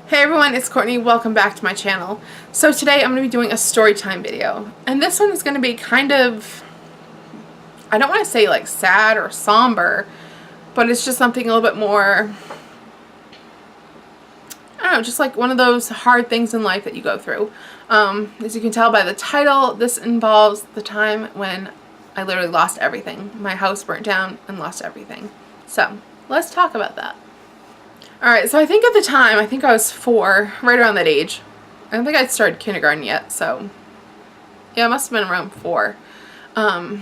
Hey everyone, it's Courtney. Welcome back to my channel. So today I'm going to be doing a story time video. And this one is going to be kind of, I don't want to say like sad or somber, but it's just something a little bit more, I don't know, just like one of those hard things in life that you go through. As you can tell by the title, this involves the time when I literally lost everything. My house burnt down and lost everything. So let's talk about that. Alright, so I think at the time, I think I was 4, right around that age. I don't think I'd started kindergarten yet, so yeah, it must have been around 4. My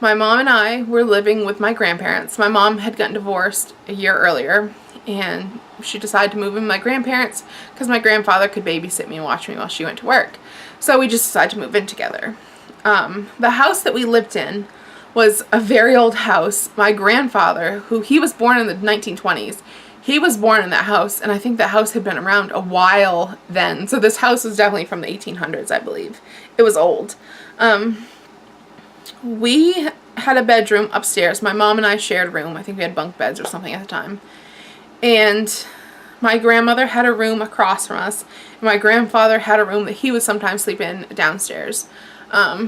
mom and I were living with my grandparents. My mom had gotten divorced a year earlier, and she decided to move in with my grandparents because my grandfather could babysit me and watch me while she went to work. So we just decided to move in together. The house that we lived in was a very old house. My grandfather, who he was born in the 1920s, he was born in that house, and I think that house had been around a while then. So this house was definitely from the 1800s, I believe. It was old. We had a bedroom upstairs. My mom and I shared a room. I think we had bunk beds or something at the time. And my grandmother had a room across from us. And my grandfather had a room that he would sometimes sleep in downstairs. I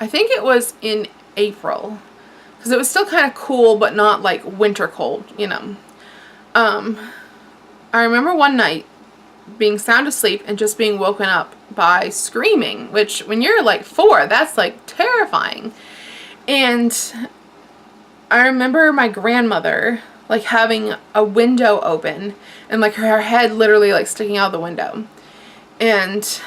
think it was in April, because it was still kind of cool, but not like winter cold, you know. I remember one night being sound asleep and just being woken up by screaming, which when you're like 4, that's like terrifying. And I remember my grandmother like having a window open and like her head literally like sticking out the window. And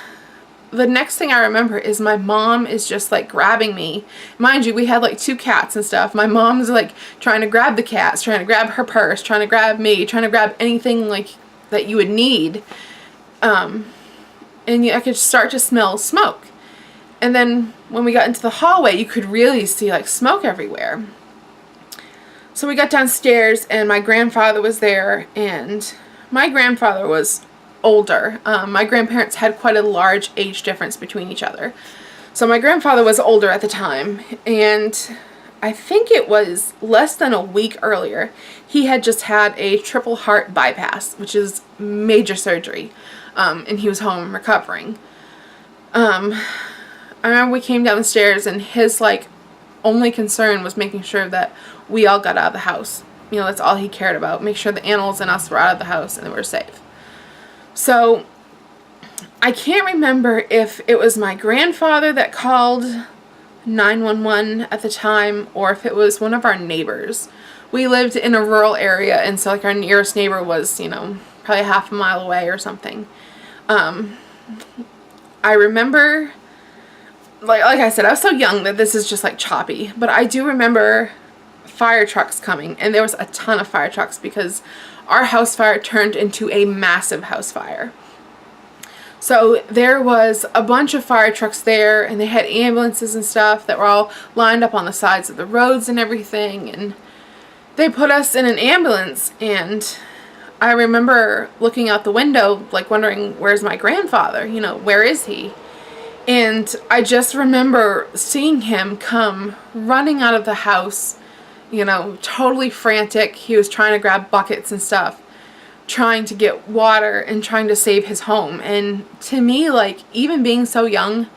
the next thing I remember is my mom is just like grabbing me. Mind you, we had like 2 cats and stuff. My mom's like trying to grab the cats, trying to grab her purse, trying to grab me, trying to grab anything like that you would need. And I could start to smell smoke. And then when we got into the hallway, you could really see like smoke everywhere. So we got downstairs and my grandfather was there, and my grandfather was older. My grandparents had quite a large age difference between each other. So my grandfather was older at the time, and I think it was less than a week earlier, he had just had a triple heart bypass, which is major surgery, and he was home recovering. I remember we came downstairs and his like only concern was making sure that we all got out of the house. You know, that's all he cared about. Make sure the animals and us were out of the house and they were safe. So I can't remember if it was my grandfather that called 911 at the time or if it was one of our neighbors. We lived in a rural area, and so like our nearest neighbor was, you know, probably half a mile away or something. I remember, like I said, I was so young that this is just like choppy, but I do remember fire trucks coming, and there was a ton of fire trucks because our house fire turned into a massive house fire. So there was a bunch of fire trucks there, and they had ambulances and stuff that were all lined up on the sides of the roads and everything, and they put us in an ambulance. And I remember looking out the window like wondering, where's my grandfather, you know, where is he? And I just remember seeing him come running out of the house, you know, totally frantic. He was trying to grab buckets and stuff, trying to get water and trying to save his home. And to me, like, even being so young,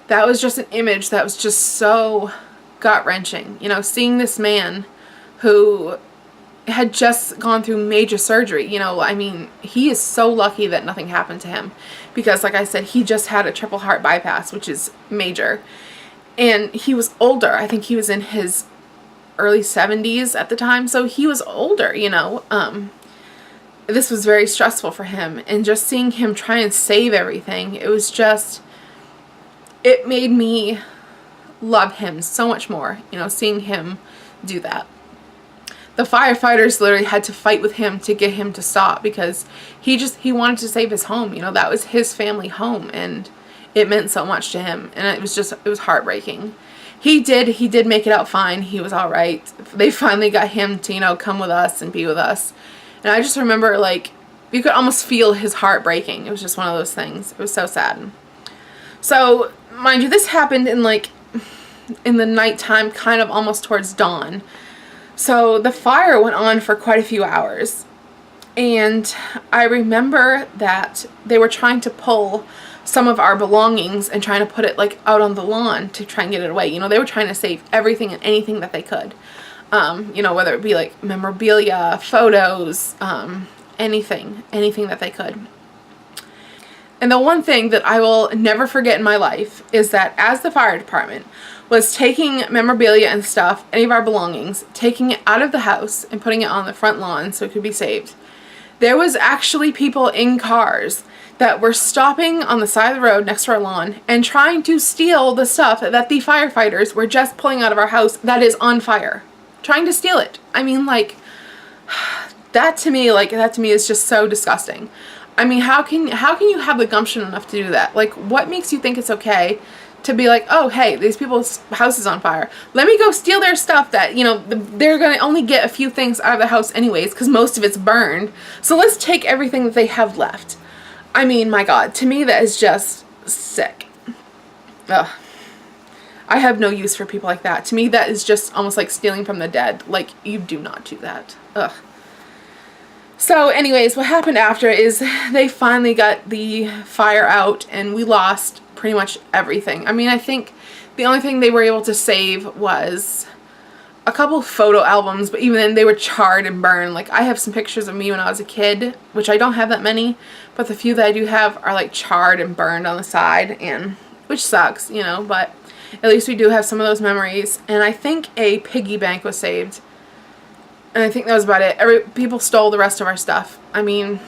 that was just an image that was just so gut-wrenching. You know, seeing this man who had just gone through major surgery, you know, I mean, he is so lucky that nothing happened to him because, like I said, he just had a triple heart bypass, which is major. And he was older. I think he was in his early 70s at the time, so he was older, you know. This was very stressful for him, and just seeing him try and save everything, it was just, it made me love him so much more, you know, seeing him do that. The firefighters literally had to fight with him to get him to stop because he wanted to save his home, you know. That was his family home, and it meant so much to him, and it was heartbreaking. He did make it out fine. He was all right. They finally got him to, you know, come with us and be with us. And I just remember, like, you could almost feel his heart breaking. It was just one of those things. It was so sad. So, mind you, this happened in, like, in the nighttime, kind of almost towards dawn. So the fire went on for quite a few hours. And I remember that they were trying to pull some of our belongings and trying to put it like out on the lawn to try and get it away. You know, they were trying to save everything and anything that they could. You know, whether it be like memorabilia, photos, anything that they could. And the one thing that I will never forget in my life is that as the fire department was taking memorabilia and stuff, any of our belongings, taking it out of the house and putting it on the front lawn so it could be saved, there was actually people in cars that were stopping on the side of the road next to our lawn and trying to steal the stuff that the firefighters were just pulling out of our house that is on fire. Trying to steal it. I mean, like, that to me is just so disgusting. I mean, how can you have the gumption enough to do that? Like, what makes you think it's okay to be like, oh, hey, these people's house is on fire. Let me go steal their stuff that, you know, they're going to only get a few things out of the house anyways because most of it's burned. So let's take everything that they have left. I mean, my God, to me that is just sick. Ugh. I have no use for people like that. To me, that is just almost like stealing from the dead. Like, you do not do that. Ugh. So anyways, what happened after is they finally got the fire out and we lost pretty much everything. I mean, I think the only thing they were able to save was a couple photo albums, but even then they were charred and burned. Like, I have some pictures of me when I was a kid, which I don't have that many, but the few that I do have are like charred and burned on the side, and which sucks, you know, but at least we do have some of those memories. And I think a piggy bank was saved. And I think that was about it. People stole the rest of our stuff. I mean,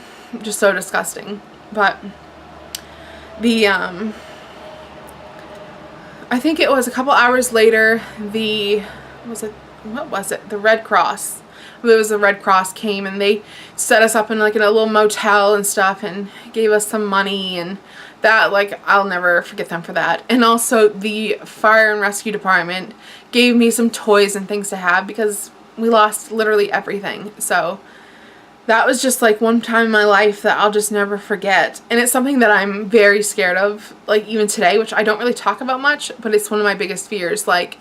just so disgusting. But the, I think it was a couple hours later, what was it? The Red Cross. There was the Red Cross came and they set us up in like in a little motel and stuff and gave us some money, and that, like, I'll never forget them for that. And also the fire and rescue department gave me some toys and things to have because we lost literally everything. So that was just like one time in my life that I'll just never forget. And it's something that I'm very scared of, like even today, which I don't really talk about much, but it's one of my biggest fears. Like,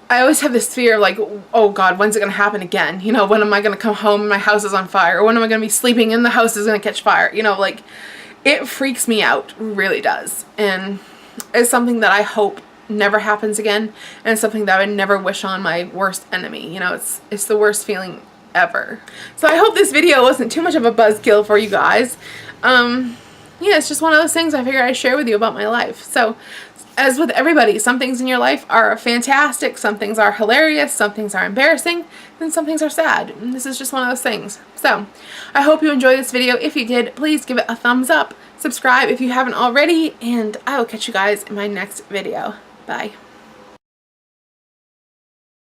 I always have this fear of like, oh God, when's it going to happen again? You know, when am I going to come home and my house is on fire? Or when am I going to be sleeping and the house is going to catch fire? You know, like, it freaks me out, really does. And it's something that I hope never happens again, and it's something that I would never wish on my worst enemy. You know, it's the worst feeling ever. So I hope this video wasn't too much of a buzzkill for you guys. Yeah, it's just one of those things I figured I'd share with you about my life. So, as with everybody, some things in your life are fantastic, some things are hilarious, some things are embarrassing, and some things are sad. And this is just one of those things. So, I hope you enjoyed this video. If you did, please give it a thumbs up. Subscribe if you haven't already, and I will catch you guys in my next video. Bye.